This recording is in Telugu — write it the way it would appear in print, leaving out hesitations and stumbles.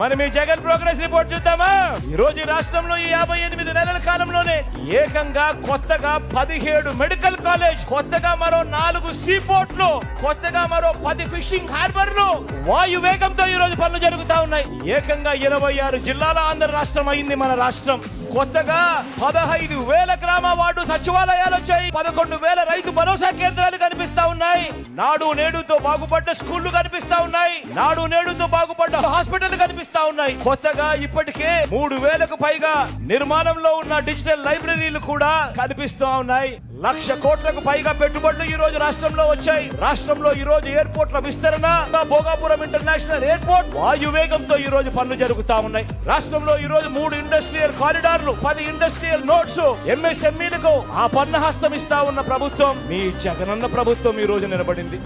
మనం ఈ జగన్ ప్రోగ్రెస్ రిపోర్ట్ చూద్దామా? ఈ రోజు రాష్ట్రంలో ఈ 58 నెలల కాలంలోనే ఏకంగా కొత్తగా 17 మెడికల్ కాలేజ్, కొత్తగా మరో 4 సీ పోర్ట్లు, కొత్తగా మరో 10 ఫిషింగ్ హార్బర్లు వాయు వేగంతో ఈ రోజు పనులు జరుగుతా ఉన్నాయి. ఏకంగా 26 జిల్లాల ఆంధ్ర రాష్ట్రం అయింది మన రాష్ట్రం. కొత్తగా 15,000 గ్రామ వార్డు సచివాలయాలు వచ్చాయి. 11,000 రైతు భరోసా కేంద్రాలు కనిపిస్తా ఉన్నాయి. నాడు నేడుతో బాగుపడ్డ స్కూళ్లు కనిపిస్తా ఉన్నాయి. నాడు నేడుతో బాగుపడ్డ హాస్పిటల్ కనిపిస్తా ఉన్నాయి. కొత్తగా ఇప్పటికే 3,000కు పైగా నిర్మాణంలో ఉన్న డిజిటల్ లైబ్రరీలు కూడా కనిపిస్తా ఉన్నాయి. 1,00,000 కోట్లకు పైగా పెట్టుబడులు ఈ రోజు రాష్ట్రంలో వచ్చాయి. రాష్ట్రంలో ఈ రోజు ఎయిర్పోర్ట్ల విస్తరణ, భోగాపురం ఇంటర్నేషనల్ ఎయిర్పోర్ట్ వాయు వేగంతో ఈ రోజు పనులు జరుగుతా ఉన్నాయి. రాష్ట్రంలో ఈ రోజు 3 ఇండస్ట్రియల్ కారిడార్లు, 10 ఇండస్ట్రియల్ నోట్స్, ఎంఎస్ఎంఈలకు ఆ పన్ను హస్తం ఇస్తా ఉన్న ప్రభుత్వం మీ జగనన్న ప్రభుత్వం ఈ రోజు నిలబడింది.